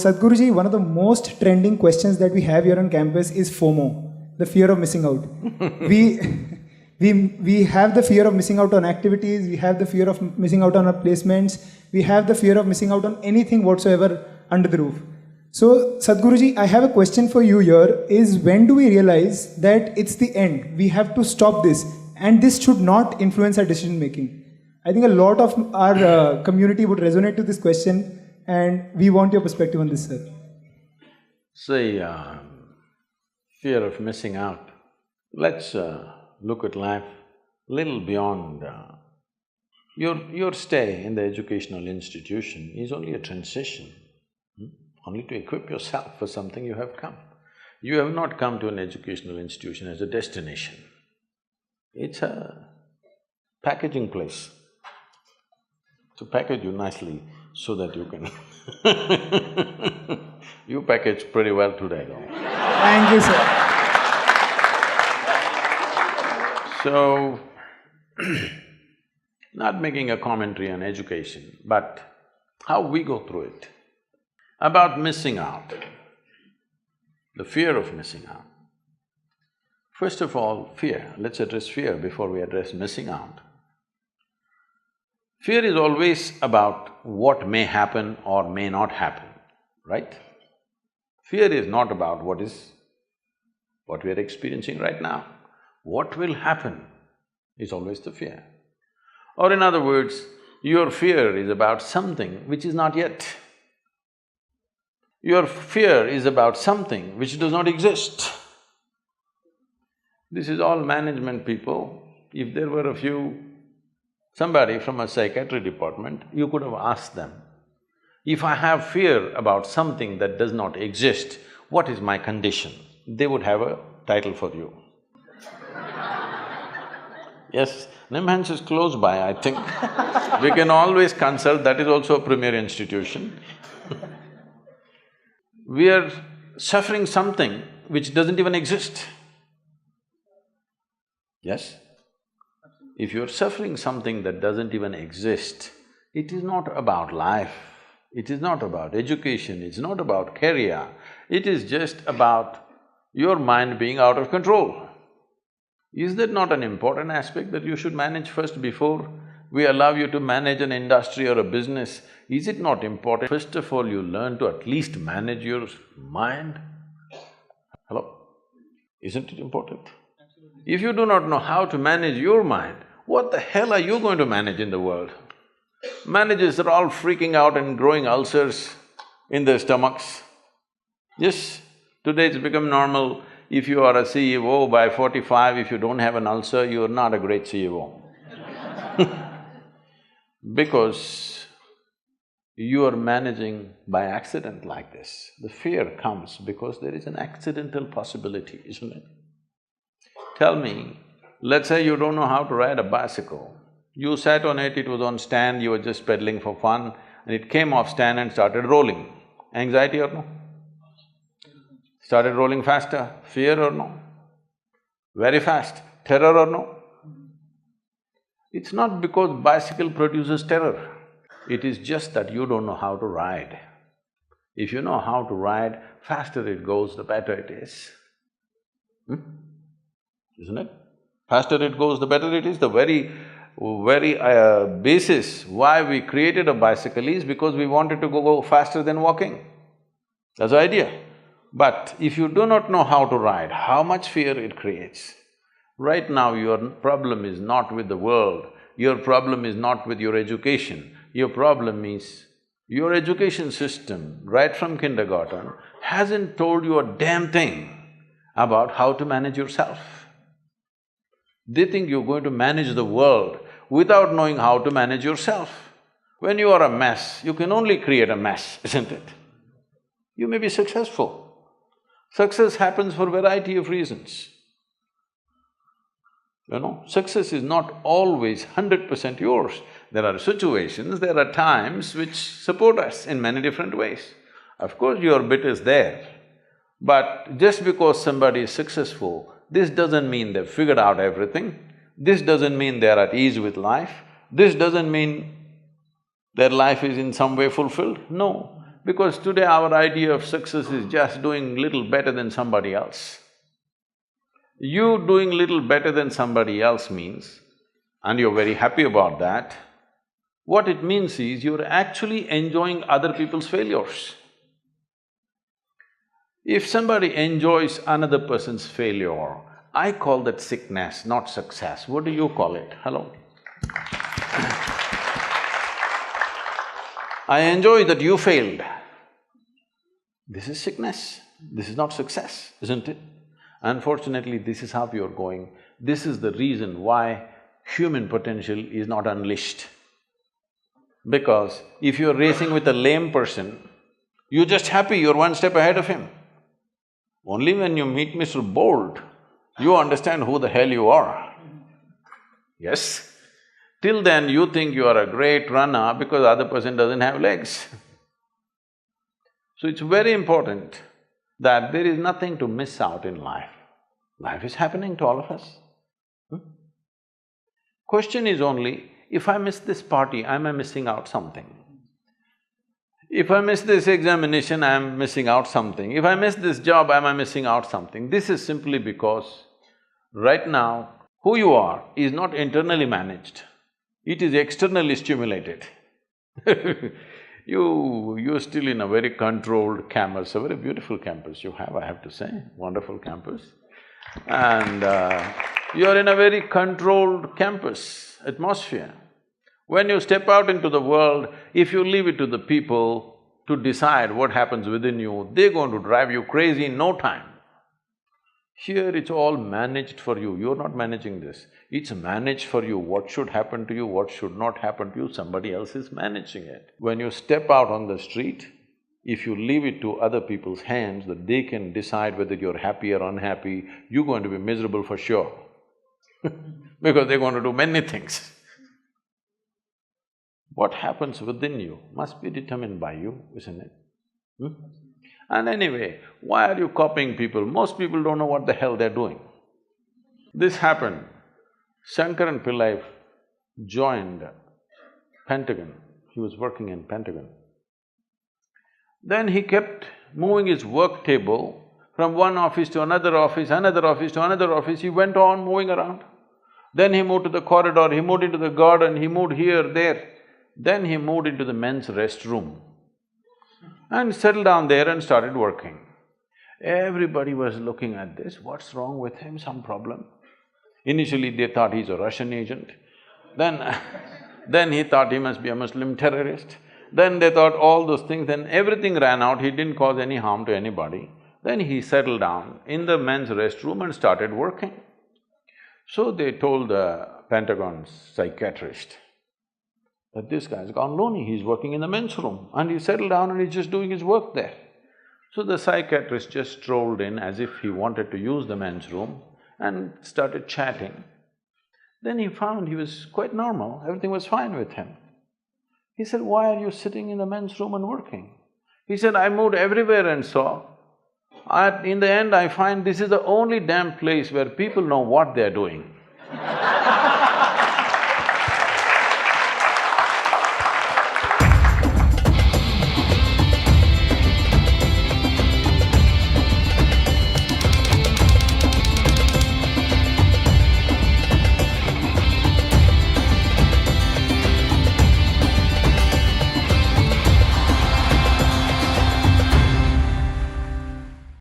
Sadhguruji, one of the most trending questions that we have here on campus is FOMO, the fear of missing out. we have the fear of missing out on activities, we have the fear of missing out on our placements, we have the fear of missing out on anything whatsoever under the roof. So, Sadhguruji, I have a question for you here, is when do we realize that it's the end? We have to stop this, and this should not influence our decision making. I think a lot of our community would resonate to this question, and we want your perspective on this, sir. See, fear of missing out. Let's look at life little beyond… Your stay in the educational institution is only a transition, only to equip yourself for something you have come. You have not come to an educational institution as a destination. It's a packaging place to package you nicely so that you can You package pretty well today, though. Thank you, sir. So, not making a commentary on education, but how we go through it. About missing out, the fear of missing out. First of all, fear. Let's address fear before we address missing out. Fear is always about what may happen or may not happen, right? Fear is not about what we are experiencing right now. What will happen is always the fear. Or in other words, your fear is about something which is not yet. Your fear is about something which does not exist. This is all management people. If there were somebody from a psychiatry department, you could have asked them, if I have fear about something that does not exist, what is my condition? They would have a title for you. Yes, NIMHANS is close by, I think. We can always consult, that is also a premier institution. We are suffering something which doesn't even exist. Yes? If you're suffering something that doesn't even exist, it is not about life, it is not about education, it's not about career, it is just about your mind being out of control. Is that not an important aspect that you should manage first before we allow you to manage an industry or a business? Is it not important, first of all, you learn to at least manage your mind? Hello? Isn't it important? If you do not know how to manage your mind, what the hell are you going to manage in the world? Managers are all freaking out and growing ulcers in their stomachs. Yes, today it's become normal, if you are a CEO by 45, if you don't have an ulcer, you are not a great CEO. Because you are managing by accident like this. The fear comes because there is an accidental possibility, isn't it? Tell me, let's say you don't know how to ride a bicycle. You sat on it was on stand, you were just pedaling for fun, and it came off stand and started rolling. Anxiety or no? Started rolling faster, fear or no? Very fast, terror or no? It's not because bicycle produces terror, it is just that you don't know how to ride. If you know how to ride, faster it goes, the better it is. Isn't it? Faster it goes, the better it is. The very basis why we created a bicycle is because we wanted to go faster than walking. That's the idea. But if you do not know how to ride, how much fear it creates. Right now your problem is not with the world, your problem is not with your education, your problem is your education system, right from kindergarten, hasn't told you a damn thing about how to manage yourself. They think you're going to manage the world without knowing how to manage yourself. When you are a mess, you can only create a mess, isn't it? You may be successful. Success happens for a variety of reasons. You know, success is not always 100% yours. There are situations, there are times which support us in many different ways. Of course, your bit is there, but just because somebody is successful, this doesn't mean they've figured out everything, this doesn't mean they're at ease with life, this doesn't mean their life is in some way fulfilled. No, Because today our idea of success is just doing little better than somebody else. You doing little better than somebody else means, and you're very happy about that, what it means is you're actually enjoying other people's failures. If somebody enjoys another person's failure, I call that sickness, not success. What do you call it? Hello? I enjoy that you failed. This is sickness, this is not success, isn't it? Unfortunately, this is how you're going. This is the reason why human potential is not unleashed. Because if you're racing with a lame person, you're just happy you're one step ahead of him. Only when you meet Mr. Bolt, you understand who the hell you are. Yes? Till then, you think you are a great runner because the other person doesn't have legs. So it's very important that there is nothing to miss out in life. Life is happening to all of us. Question is only, if I miss this party, am I missing out something? If I miss this examination, I am missing out something. If I miss this job, am I missing out something? This is simply because right now, who you are is not internally managed, it is externally stimulated. You're still in a very controlled campus, a very beautiful campus you have to say, wonderful campus. And you're in a very controlled campus atmosphere. When you step out into the world, if you leave it to the people to decide what happens within you, they're going to drive you crazy in no time. Here it's all managed for you, you're not managing this. It's managed for you, what should happen to you, what should not happen to you, somebody else is managing it. When you step out on the street, if you leave it to other people's hands that they can decide whether you're happy or unhappy, you're going to be miserable for sure because they're going to do many things. What happens within you must be determined by you, isn't it? And anyway, why are you copying people? Most people don't know what the hell they're doing. This happened. Shankaran Pillai joined Pentagon, he was working in Pentagon. Then he kept moving his work table from one office to another office, another office to another office, he went on moving around. Then he moved to the corridor, he moved into the garden, he moved here, there. Then he moved into the men's restroom and settled down there and started working. Everybody was looking at this, what's wrong with him, some problem? Initially they thought he's a Russian agent, then he thought he must be a Muslim terrorist, then they thought all those things, then everything ran out, he didn't cause any harm to anybody. Then he settled down in the men's restroom and started working. So they told the Pentagon's psychiatrist that this guy's gone loony, he's working in the men's room and he settled down and he's just doing his work there. So the psychiatrist just strolled in as if he wanted to use the men's room and started chatting. Then he found he was quite normal, everything was fine with him. He said, why are you sitting in the men's room and working? He said, I moved everywhere and saw. In the end, I find this is the only damn place where people know what they're doing.